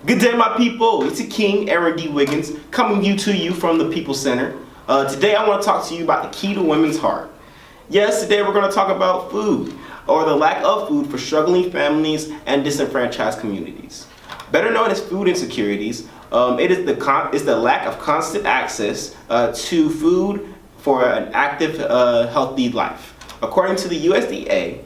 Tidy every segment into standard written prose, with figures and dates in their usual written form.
Good day, my people. It's the King, Aaron D. Wiggins, coming to you from the People Center. Today I want to talk to you about the key to women's heart. Yes, today we're going to talk about food, or the lack of food for struggling families and disenfranchised communities. Better known as food insecurities, it's the lack of constant access to food for an active, healthy life. According to the USDA,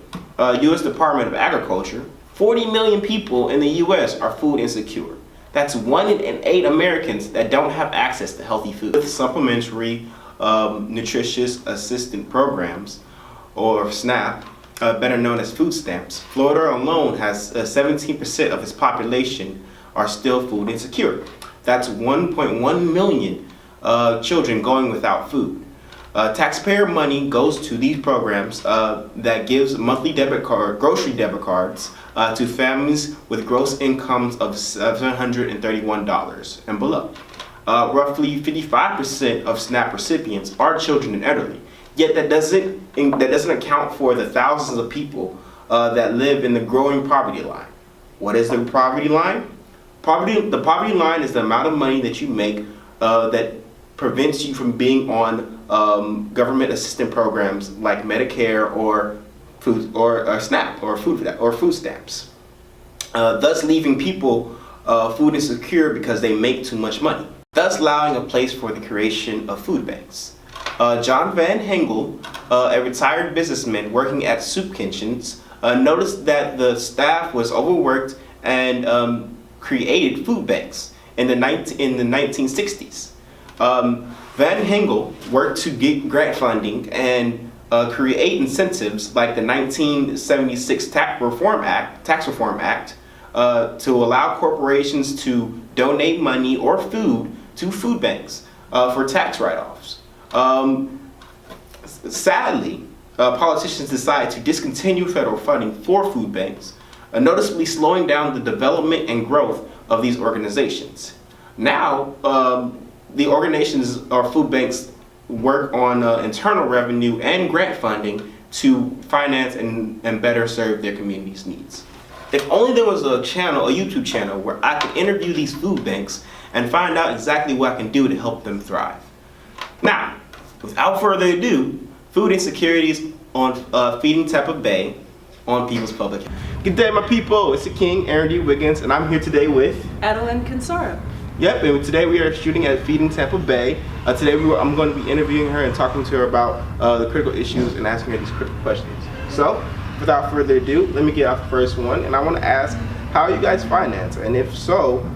U.S. Department of Agriculture, 40 million people in the U.S. are food insecure. That's 1 in 8 Americans that don't have access to healthy food. With supplementary nutritious assistance programs, or SNAP, better known as food stamps, Florida alone has 17% of its population are still food insecure. That's 1.1 million children going without food. Taxpayer money goes to these programs that gives monthly grocery debit cards to families with gross incomes of $731 and below. Roughly 55% of SNAP recipients are children and elderly. Yet that doesn't account for the thousands of people that live in the growing poverty line. What is the poverty line? The poverty line is the amount of money that you make that prevents you from being on government assistance programs like Medicare or SNAP or food stamps, thus leaving people food insecure because they make too much money, thus allowing a place for the creation of food banks. John Van Hengel, a retired businessman working at soup kitchens, noticed that the staff was overworked and created food banks in the 1960s. Van Hengel worked to get grant funding and create incentives like the 1976 Tax Reform Act to allow corporations to donate money or food to food banks for tax write-offs. Sadly, politicians decided to discontinue federal funding for food banks, noticeably slowing down the development and growth of these organizations. Now, the organizations or food banks work on internal revenue and grant funding to finance and better serve their community's needs. If only there was a YouTube channel where I could interview these food banks and find out exactly what I can do to help them thrive. Now, without further ado, food insecurities on Feeding Tampa Bay on People's Public. Good day, my people. It's the King, Aaron D. Wiggins, and I'm here today with Adeline Kinsara. Yep, and today we are shooting at Feeding Tampa Bay. Today I'm going to be interviewing her and talking to her about the critical issues and asking her these critical questions. So, without further ado, let me get out the first one, and I want to ask, how are you guys financed? And if so,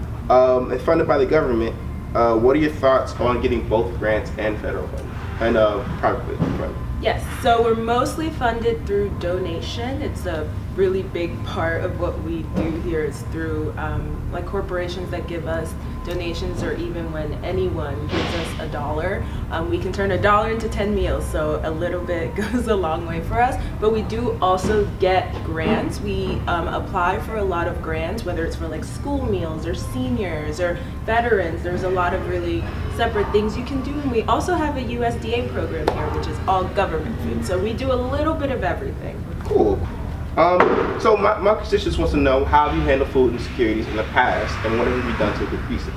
if funded by the government, what are your thoughts on getting both grants and federal funding and private funding? Yes, so we're mostly funded through donation. It's a really big part of what we do here is through like corporations that give us donations, or even when anyone gives us $1, we can turn $1 into 10 meals, so a little bit goes a long way for us. But we do also get grants. We apply for a lot of grants, whether it's for like school meals or seniors or veterans. There's a lot of really separate things you can do, and we also have a USDA program here, which is all government food, so we do a little bit of everything. Cool. So my constituents wants to know, how have you handled food insecurities in the past, and what have you done to decrease it?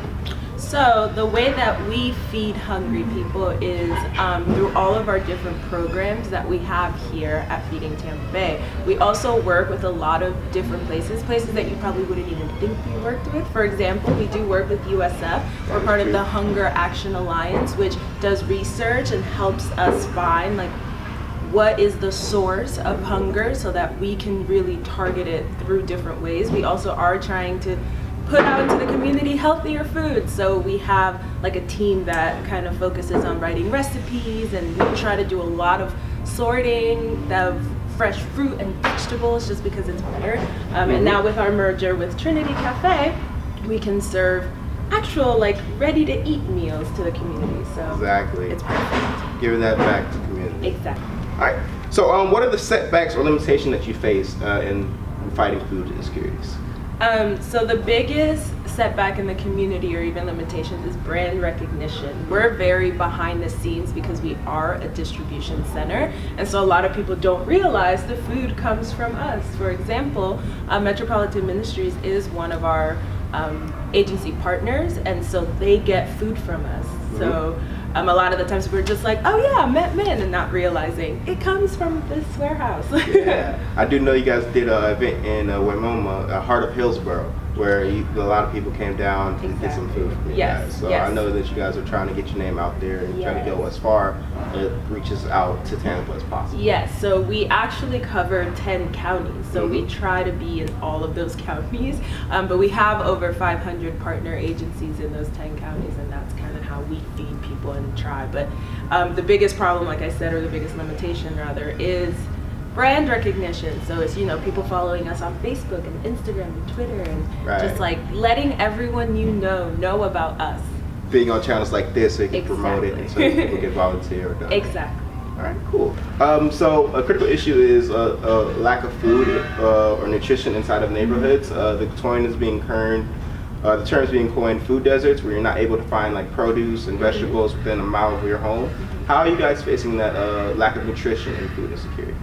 So the way that we feed hungry people is through all of our different programs that we have here at Feeding Tampa Bay. We also work with a lot of different places that you probably wouldn't even think we worked with. For example, we do work with USF. We're part of the Hunger Action Alliance, which does research and helps us find like what is the source of hunger so that we can really target it through different ways. We also are trying to put out into the community healthier food, so we have like a team that kind of focuses on writing recipes, and we try to do a lot of sorting of fresh fruit and vegetables just because it's better. And now with our merger with Trinity Cafe, we can serve actual like ready to eat meals to the community, so exactly, it's perfect. Giving that back to the community. Exactly. All right. So, what are the setbacks or limitations that you face in fighting food insecurities? So the biggest setback in the community, or even limitations, is brand recognition. We're very behind the scenes because we are a distribution center, and so a lot of people don't realize the food comes from us. For example, Metropolitan Ministries is one of our agency partners, and so they get food from us. Mm-hmm. So a lot of the times we're just like, oh yeah, men, and not realizing it comes from this warehouse. Yeah, I do know you guys did an event in Wimoma, heart of Hillsborough, where a lot of people came down to get some food from you guys. So I know that you guys are trying to get your name out there and trying to go as far it reaches out to Tampa as possible. Yes, so we actually cover 10 counties, so we try to be in all of those counties, but we have over 500 partner agencies in those 10 counties, and that's kind of how we feed people and try. But the biggest problem, like I said, or the biggest limitation rather, is brand recognition. So it's, people following us on Facebook and Instagram and Twitter, and just like letting everyone know about us. Being on channels like this so you can promote it and so people can volunteer or donate. Exactly. All right, cool. So a critical issue is lack of food or nutrition inside of neighborhoods. The term is being coined food deserts, where you're not able to find like produce and vegetables within a mile of your home. How are you guys facing that lack of nutrition and food insecurities?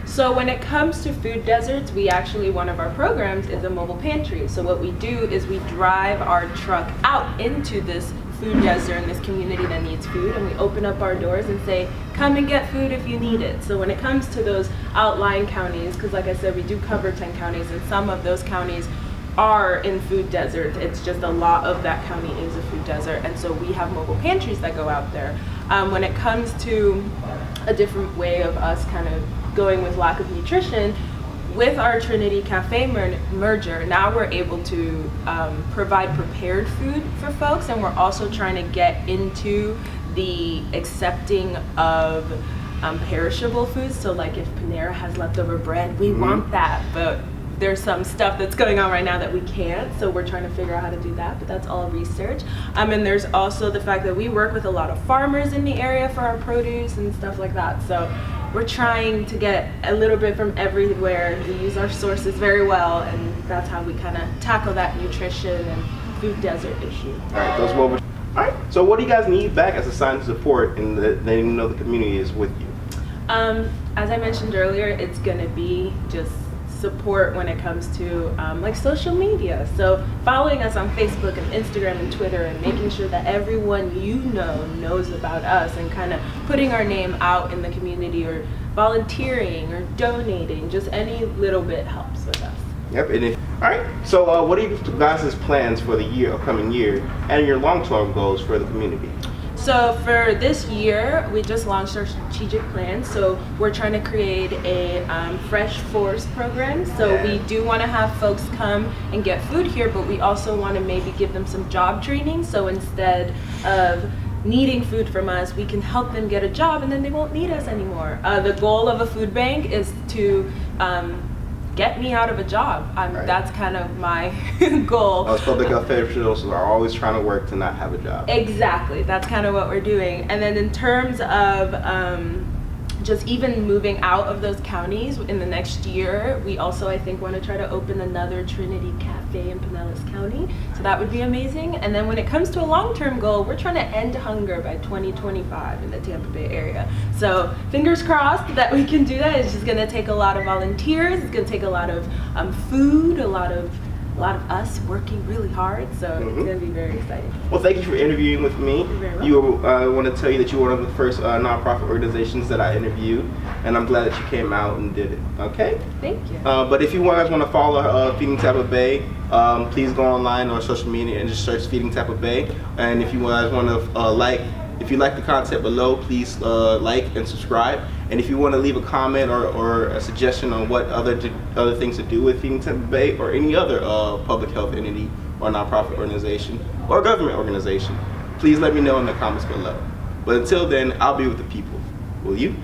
So when it comes to food deserts, one of our programs is a mobile pantry. So what we do is we drive our truck out into this food desert in this community that needs food, and we open up our doors and say, come and get food if you need it. So when it comes to those outlying counties, because like I said, we do cover 10 counties, and some of those counties are in food deserts. It's just a lot of that county is a food desert, and so we have mobile pantries that go out there. When it comes to a different way of us kind of going with lack of nutrition, with our Trinity Cafe merger, now we're able to provide prepared food for folks, and we're also trying to get into the accepting of perishable foods. So like if Panera has leftover bread, we want that, but there's some stuff that's going on right now that we can't, so we're trying to figure out how to do that, but that's all research. And there's also the fact that we work with a lot of farmers in the area for our produce and stuff like that. So we're trying to get a little bit from everywhere. We use our sources very well, and that's how we kind of tackle that nutrition and food desert issue. All right, all right. So what do you guys need back as a sign of support and letting you know the community is with you? As I mentioned earlier, it's going to be just support when it comes to like social media. So following us on Facebook and Instagram and Twitter, and making sure that everyone knows about us, and kind of putting our name out in the community, or volunteering or donating. Just any little bit helps with us. Yep. All right. So what are you guys' plans for the upcoming year, and your long-term goals for the community? So for this year, we just launched our strategic plan. So we're trying to create a fresh force program. So we do want to have folks come and get food here, but we also want to maybe give them some job training. So instead of needing food from us, we can help them get a job, and then they won't need us anymore. The goal of a food bank is to get me out of a job. That's kind of my goal. Us public health officials are always trying to work to not have a job. Exactly, that's kind of what we're doing. And then in terms of just even moving out of those counties in the next year, we also, I think, want to try to open another Trinity Cafe in Pinellas County. So that would be amazing. And then when it comes to a long-term goal, we're trying to end hunger by 2025 in the Tampa Bay area. So fingers crossed that we can do that. It's just going to take a lot of volunteers. It's going to take a lot of food, a lot of us working really hard, so it's going to be very exciting. Well, thank you for interviewing with me. You're very welcome. I want to tell you that you were one of the first nonprofit organizations that I interviewed, and I'm glad that you came out and did it. Okay? Thank you. But if you guys want to follow Feeding Tampa Bay, please go online or social media and just search Feeding Tampa Bay. And if you guys want to if you like the content below, please like and subscribe. And if you want to leave a comment or a suggestion on what other things to do with Feeding Tampa Bay, or any other public health entity or nonprofit organization or government organization, please let me know in the comments below. But until then, I'll be with the people. Will you?